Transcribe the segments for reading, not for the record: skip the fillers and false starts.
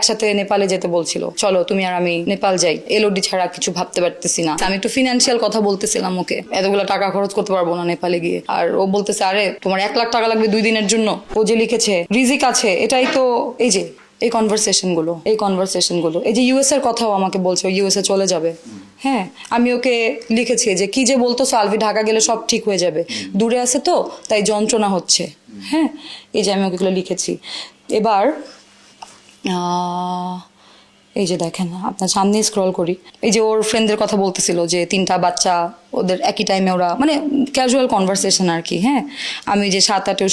একসাথে নেপালে যেতে বলছিল, চলো তুমি আর আমি নেপাল যাই, এলওডি ছাড়া কিছু ভাবতে পারতেছি না। আমি একটু ফিনান্সিয়াল কথা বলতেছিলাম ওকে, এতগুলো টাকা খরচ করতে পারবো না নেপালে গিয়ে। আর ও বলতেছে, আরে তোমার 1 লাখ টাকা লাগবে 2 দিনের জন্য। ও যে লিখেছে রিজিক আছে, এটাই তো এই যে এই কনভারসেশন গুলো, এই যে ইউএস এর কথাও আমাকে বলছে ইউএসএ চলে যাবে। হ্যাঁ, আমি ওকে লিখেছি যে কি যে বলতো আলভি, ঢাকা গেলে সব ঠিক হয়ে যাবে, দূরে আছে তো তাই যন্ত্রণা হচ্ছে। হ্যাঁ, এই যে আমি ওকে লিখেছি। এবার এই যে দেখেন, আপনার সামনে স্ক্রল করি, এই যে ওর ফ্রেন্ডদের কথা বলতেছিল যে 3টা বাচ্চা, ওদের একই টাইমে ওরা, মানে ক্যাজুয়াল কনভারসেশন আর কি। হ্যাঁ, আমি যে 7-8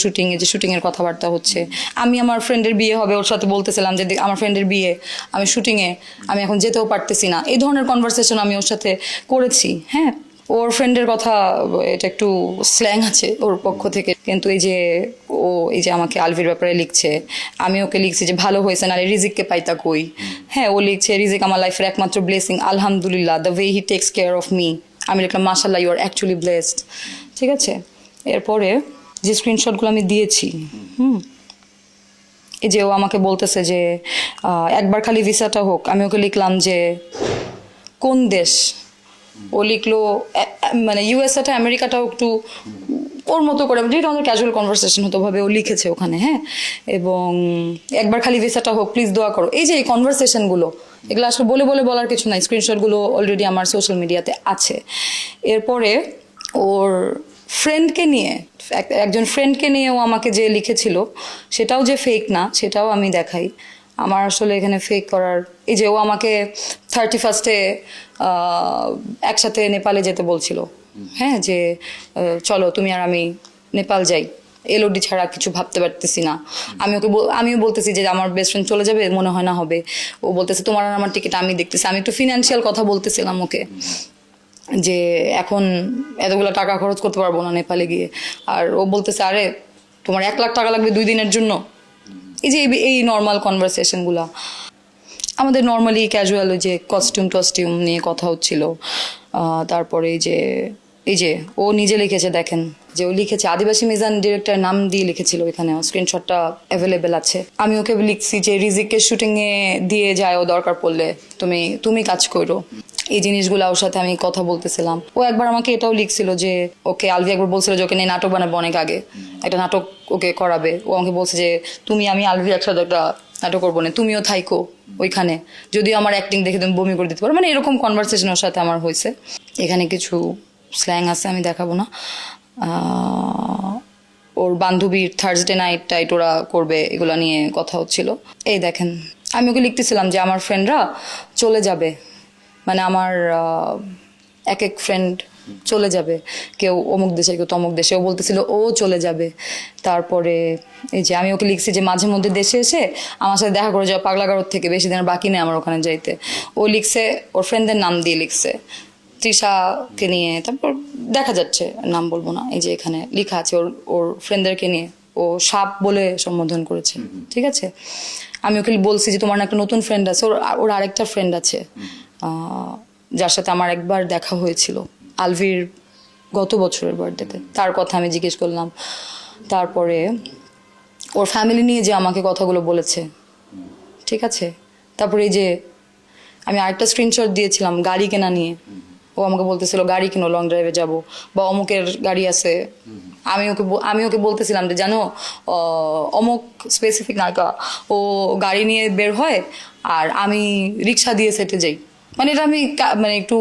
শুটিং এর কথাবার্তা হচ্ছে, আমি আমার ফ্রেন্ডের বিয়ে হবে, ওর সাথে বলতেছিলাম যে আমার ফ্রেন্ডের বিয়ে, আমি শুটিংয়ে, আমি এখন যেতেও পারতেছি না, এই ধরনের কনভারসেশন আমি ওর সাথে করেছি। হ্যাঁ, ওর ফ্রেন্ডের কথা, এটা একটু স্ল্যাং আছে ওর পক্ষ থেকে, কিন্তু এই যে ও এই যে আমাকে আলভির ব্যাপারে লিখছে, আমি ওকে লিখছি যে ভালো হয়েছে, নাহলে রিজিককে পাইতা কই। হ্যাঁ, ও লিখছে রিজিক আমার লাইফের একমাত্র ব্লেসিং, আলহামদুলিল্লাহ, the way he takes care of me. আমি লিখলাম মাশাআল্লাহ, ইউ আর অ্যাকচুয়ালি ব্লেসড। ঠিক আছে, এরপরে যে স্ক্রিনশটগুলো আমি দিয়েছি, এই যে ও আমাকে বলতেছে যে একবার খালি ভিসাটা হোক। আমি ওকে লিখলাম যে কোন দেশ। ও লিখলো মানে ইউএসএটা আমেরিকাটাও একটু ওর মতো করে, যেটা আমাদের ক্যাজুয়াল কনভারসেশন হতো ভাবে ও লিখেছে ওখানে। হ্যাঁ, এবং একবার খালি ভিসাটা হোক, প্লিজ দোয়া করো। এই যে এই কনভারসেশনগুলো, এগুলো আসলে বলার কিছু নাই, স্ক্রিনশটগুলো অলরেডি আমার সোশ্যাল মিডিয়াতে আছে। এরপরে ওর ফ্রেন্ডকে নিয়ে, একজন ফ্রেন্ডকে নিয়ে ও আমাকে যে লিখেছিল, সেটাও যে ফেক না সেটাও আমি দেখাই। আমার আসলে এখানে ফেক করার, এই যে ও আমাকে 31-এ একসাথে নেপালে যেতে বলছিল। হ্যাঁ, যে চলো তুমি আর আমি নেপাল যাই, এলওডি ছাড়া কিছু ভাবতে পারতেছি না। আমিও বলতেছি যে আমার বেস্ট ফ্রেন্ড চলে যাবে, মনে হয় না হবে। ও বলতেছে তোমার আর আমার টিকিট আমি দেখতেছি। আমি একটু ফিনান্সিয়াল কথা বলতেছিলাম ওকে, যে এখন এতগুলো টাকা খরচ করতে পারবো না নেপালে গিয়ে। আর ও বলতেছে, আরে তোমার 1 লাখ টাকা লাগবে 2 দিনের জন্য। এই যে এই নর্মাল কনভারসেশনগুলা আমাদের নর্মালি ক্যাজুয়াল, যে কস্টিউম নিয়ে কথা হচ্ছিল। তারপরে এই যে ও নিজে লিখেছে, দেখেন যে ও লিখেছে আদিবাসী মিজান ডিরেক্টর নাম দিয়ে লিখেছিল, এখানে স্ক্রিনশটটা অ্যাভেলেবেল আছে। আমি ওকে লিখছি যে রিজিককে শুটিংয়ে দিয়ে যায় ও দরকার পড়লে, তুমি কাজ করো। এই জিনিসগুলো ওর সাথে আমি কথা বলতেছিলাম। ও একবার আমাকে এটাও লিখছিল যে ওকে আলভি একবার বলছিল যে ওকে নিয়ে নাটক বানাবে, অনেক আগে একটা নাটক ওকে করাবে। ও আমাকে বলছে যে তুমি আমি আলভি একসাথে একটা নাটক করবো না, তুমিও থাইকো ওইখানে, যদিও আমার অ্যাক্টিং দেখে তুমি বমি করে দিতে পারো। মানে এরকম কনভারসেশন ওর সাথে আমার হয়েছে। এখানে কিছু স্ল্যাং আছে, আমি দেখাবো না। ওর বান্ধবীর থার্সডে নাইট ওরা করবে, এগুলো নিয়ে কথা হচ্ছিল। এই দেখেন, আমি ওকে লিখতেছিলাম যে আমার ফ্রেন্ডরা চলে যাবে, মানে আমার এক ফ্রেন্ড চলে যাবে, কেউ অমুক দেশে কেউ তমুক দেশে। ও বলতেছিল ও চলে যাবে। তারপরে এই যে আমি ওকে লিখছি যে মাঝে মধ্যে দেশে এসে আমার সাথে দেখা করে যাওয়া, পাগলাগারোর থেকে বেশি দিনের বাকি নেই আমার ওখানে যাইতে। ও লিখছে ওর ফ্রেন্ডদের নাম দিয়ে লিখছে, তৃষাকে নিয়ে, তারপর দেখা যাচ্ছে নাম বলবো না, এই যে এখানে লেখা আছে ওর ফ্রেন্ডদেরকে নিয়ে ও সাপ বলে সম্বোধন করেছে। ঠিক আছে, আমি ওকে বলছি যে তোমার একটা নতুন ফ্রেন্ড আছে, ওর আরেকটা ফ্রেন্ড আছে যার সাথে আমার একবার দেখা হয়েছিল আলভির গত বছরের বার্থডেতে, তার কথা আমি জিজ্ঞেস করলাম। তারপরে ওর ফ্যামিলি নিয়ে যে আমাকে কথাগুলো বলেছে। ঠিক আছে, তারপরে এই যে আমি আরেকটা স্ক্রিনশট দিয়েছিলাম গাড়ি কেনা নিয়ে, ও আমাকে বলতেছিল গাড়ি কিনো, লং ড্রাইভে যাব, বা অমুকের গাড়ি আছে। আমি ওকে বলতেছিলাম যে জানো অমুক স্পেসিফিক নায়িকা ও গাড়ি নিয়ে বের হয় আর আমি রিক্সা দিয়ে সেটে যাই। মানে এটা আমি মানে একটু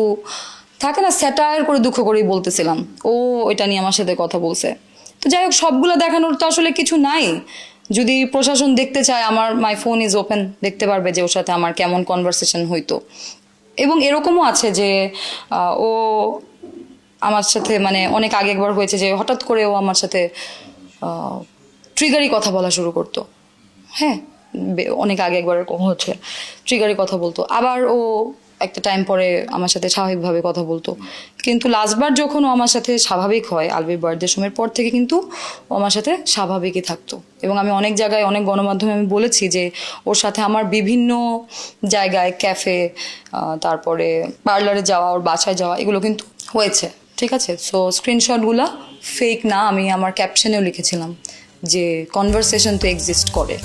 থাকে না, স্যাটায়ার করে দুঃখ করেই বলতেছিলাম। ও এটা নিয়ে আমার সাথে কথা বলছে। তো যাই হোক, সবগুলো দেখানোর তো আসলে কিছু নাই। যদি প্রশাসন দেখতে চায়, আমার মাই ফোন ইজ ওপেন, দেখতে পারবে যে ওর সাথে আমার কেমন কনভারসেশন হইতো। এবং এরকমও আছে যে ও আমার সাথে, মানে অনেক আগে একবার হয়েছে যে হঠাৎ করে ও আমার সাথে ট্রিগারি কথা বলা শুরু করতো। হ্যাঁ, অনেক আগে একবার এরকম হচ্ছে, ট্রিগারি কথা বলতো। আবার ও একটা টাইম পরে আমার সাথে স্বাভাবিকভাবে কথা বলতো। কিন্তু লাস্টবার যখন ও আমার সাথে স্বাভাবিক হয় আলভির বার্থডে সময়ের পর থেকে, কিন্তু ও আমার সাথে স্বাভাবিকই থাকতো। এবং আমি অনেক জায়গায়, অনেক গণমাধ্যমে আমি বলেছি যে ওর সাথে আমার বিভিন্ন জায়গায়, ক্যাফে, তারপরে পার্লারে যাওয়া, ওর বাসায় যাওয়া, এগুলো কিন্তু হয়েছে। ঠিক আছে, সো স্ক্রিনশটগুলো ফেক না। আমি আমার ক্যাপশনেও লিখেছিলাম যে কনভারসেশন তো এক্সিস্ট করে।